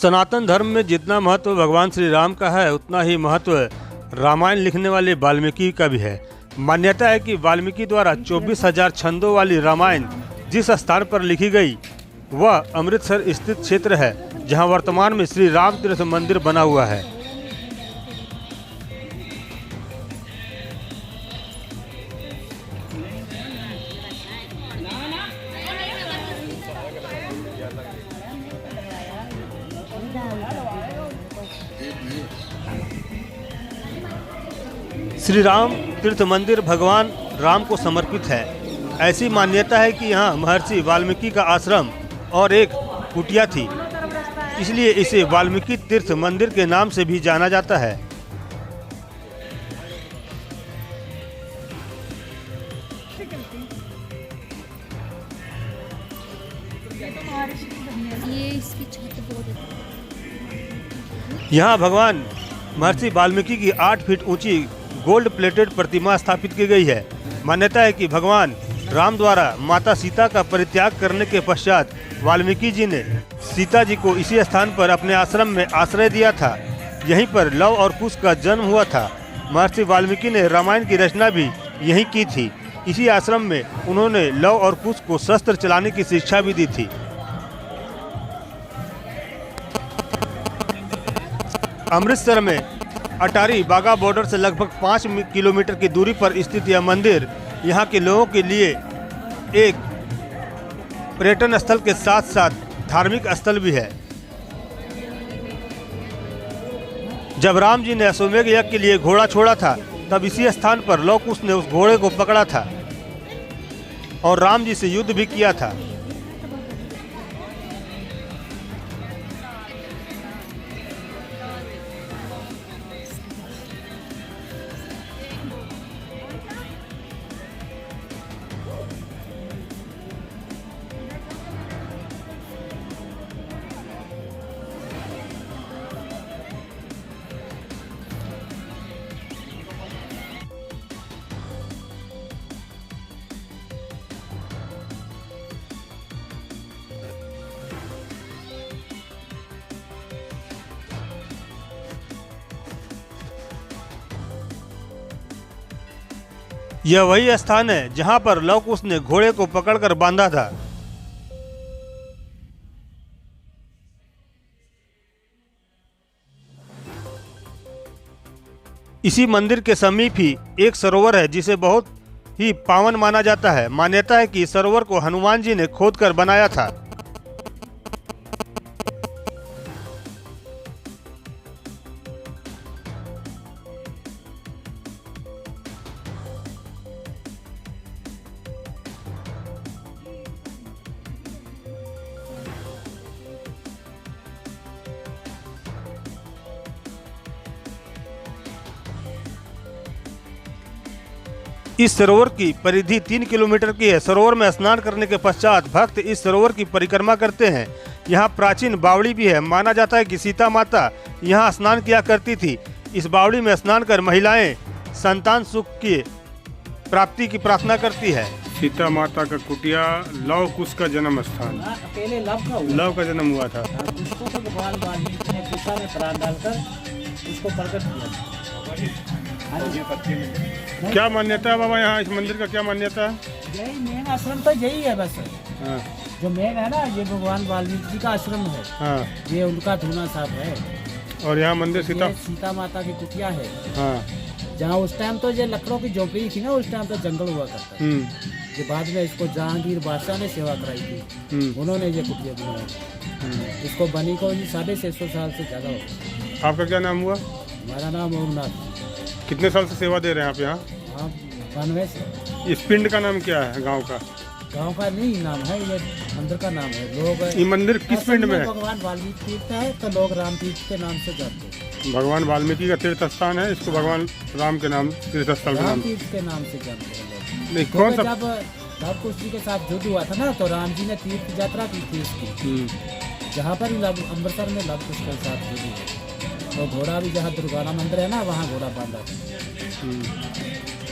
सनातन धर्म में जितना महत्व भगवान श्री राम का है उतना ही महत्व रामायण लिखने वाले वाल्मीकि का भी है। मान्यता है कि वाल्मीकि द्वारा 24,000 छंदों वाली रामायण जिस स्थान पर लिखी गई वह अमृतसर स्थित क्षेत्र है, जहां वर्तमान में श्री राम तीर्थ मंदिर बना हुआ है। श्री राम तीर्थ मंदिर भगवान राम को समर्पित है। ऐसी मान्यता है कि यहाँ महर्षि वाल्मीकि का आश्रम और एक कुटिया थी, इसलिए इसे वाल्मीकि तीर्थ मंदिर के नाम से भी जाना जाता है। यहाँ भगवान महर्षि वाल्मीकि की 8 फीट ऊंची गोल्ड प्लेटेड प्रतिमा स्थापित की गई है। मान्यता है कि भगवान राम द्वारा माता सीता का परित्याग करने के पश्चात वाल्मीकि जी ने सीता जी को इसी स्थान पर अपने आश्रम में आश्रय दिया था। यहीं पर लव और कुश का जन्म हुआ था। महर्षि वाल्मीकि ने रामायण की रचना भी यहीं की थी। इसी आश्रम में उन्होंने लव और कुश को शस्त्र चलाने की शिक्षा भी दी थी। अमृतसर में अटारी बागा बॉर्डर से लगभग 5 किलोमीटर की दूरी पर स्थित यह मंदिर यहाँ के लोगों के लिए एक पर्यटन स्थल के साथ साथ धार्मिक स्थल भी है। जब राम जी ने अश्वमेध यज्ञ के लिए घोड़ा छोड़ा था, तब इसी स्थान पर लव कुश ने उस घोड़े को पकड़ा था और राम जी से युद्ध भी किया था। यह वही स्थान है जहां पर लव कुश ने घोड़े को पकड़कर बांधा था। इसी मंदिर के समीप ही एक सरोवर है जिसे बहुत ही पावन माना जाता है। मान्यता है कि इस सरोवर को हनुमान जी ने खोदकर बनाया था। इस सरोवर की परिधि 3 किलोमीटर की है। सरोवर में स्नान करने के पश्चात भक्त इस सरोवर की परिक्रमा करते हैं। यहाँ प्राचीन बावड़ी भी है। माना जाता है कि सीता माता यहाँ स्नान किया करती थी। इस बावड़ी में स्नान कर महिलाएं संतान सुख की प्राप्ति की प्रार्थना करती है। सीता माता का कुटिया लव कुश का जन्म स्थान। पहले लव का जन्म हुआ था। उसको तो भगवान वाल्मीकि ने सीता में प्राण डालकर उसको प्रकट किया। क्या मान्यता है बाबा यहाँ इस मंदिर का, क्या मान्यता है? यही मेन आश्रम तो यही है बस। हाँ। जो मेन है ना, ये भगवान वाल्मीकि जी का आश्रम है। हाँ। ये उनका धूना साहब है। और यहाँ मंदिर सीता माता की कुटिया है। हाँ। जहाँ उस टाइम तो ये लकड़ों की झोपड़ी थी ना, उस टाइम तो जंगल हुआ करता। ये बाद में इसको जहांगीर बादशाह ने सेवा कराई थी, उन्होंने ये कुटिया बनाई। इसको बनी को 650 साल से ज्यादा हो गया। आपका क्या नाम हुआ? हमारा नाम ओमनाथ। कितने साल से सेवा दे रहे हैं आप यहाँ? हाँ, 92 से। इस पिंड का नाम क्या है गांव का? गांव का नहीं नाम है, ये मंदिर का नाम है। लोग ये मंदिर किस पिंड में है? भगवान वाल्मीकि तीर्थ है तो लोग राम तीर्थ के नाम से जानते हैं। भगवान वाल्मीकि का तीर्थ स्थान है, इसको भगवान राम के नाम तीर्थ स्थल का नाम तीर्थ के नाम से जानते हैं लोग। नहीं, कौन सा? जब लव कुश जी के साथ युद्ध हुआ था ना, तो राम जी ने तीर्थ यात्रा की थी इसकी, जहाँ पर अमृतसर में लव कुश के साथ युद्ध हुआ। तो घोड़ा भी जहाँ दुर्गाना मंदिर है ना, वहाँ घोड़ा बांधा था।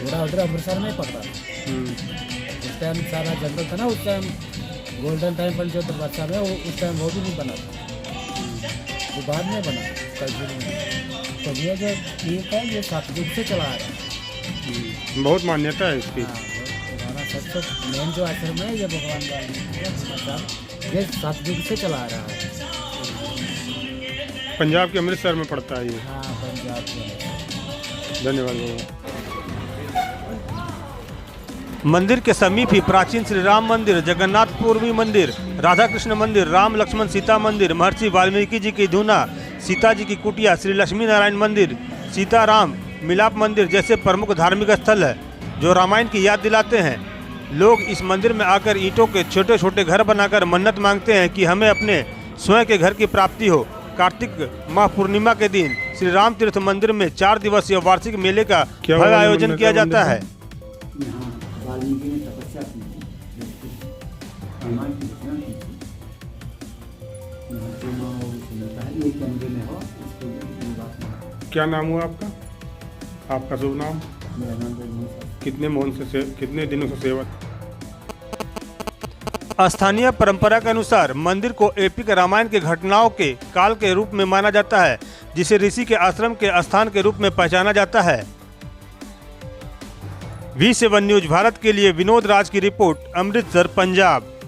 घोड़ा उधर अमृतसर में पकड़ा। उस टाइम सारा जंगल था ना, उस टाइम गोल्डन टेम्पल जो दरबार में, उस टाइम वो भी नहीं बना था। वो बाद में बना कलयुग में। तो ये जो एक है ये सतयुग से चला आ रहा है। बहुत मान्यता है इसकी। हाँ, पुराना सबसे मेन जो आश्रम है ये भगवान वाल्मीकि का आश्रम, ये सतयुग से चला आ रहा है। पंजाब के अमृतसर में पड़ता है ये। हाँ, पंजाब में। धन्यवाद बाबा। मंदिर के समीप ही प्राचीन श्री राम मंदिर, जगन्नाथपुरी मंदिर, राधा कृष्ण मंदिर, राम लक्ष्मण सीता मंदिर, महर्षि वाल्मीकि जी की धूना, सीता जी की कुटिया, श्री लक्ष्मी नारायण मंदिर, सीताराम मिलाप मंदिर जैसे प्रमुख धार्मिक स्थल है जो रामायण की याद दिलाते हैं। लोग इस मंदिर में आकर ईंटों के छोटे छोटे घर बनाकर मन्नत मांगते हैं कि हमें अपने स्वयं के घर की प्राप्ति हो। कार्तिक माह पूर्णिमा के दिन श्री राम तीर्थ मंदिर में 4 दिवसीय वार्षिक मेले का भव्य आयोजन किया जाता है। यहाँ वाल्मीकि ने तपस्या की थी, हनुमान की रचना की थी। यहाँ पे होता है एक कमरे में हो, इसको निवास में। क्या नाम हुआ आपका? आपका शुभ नाम? मेरा नाम रजनीश है। कितने दिनों से सेवा? स्थानीय परंपरा के अनुसार मंदिर को एपिक रामायण के घटनाओं के काल के रूप में माना जाता है, जिसे ऋषि के आश्रम के स्थान के रूप में पहचाना जाता है। V7 न्यूज भारत के लिए विनोद राज की रिपोर्ट, अमृतसर, पंजाब।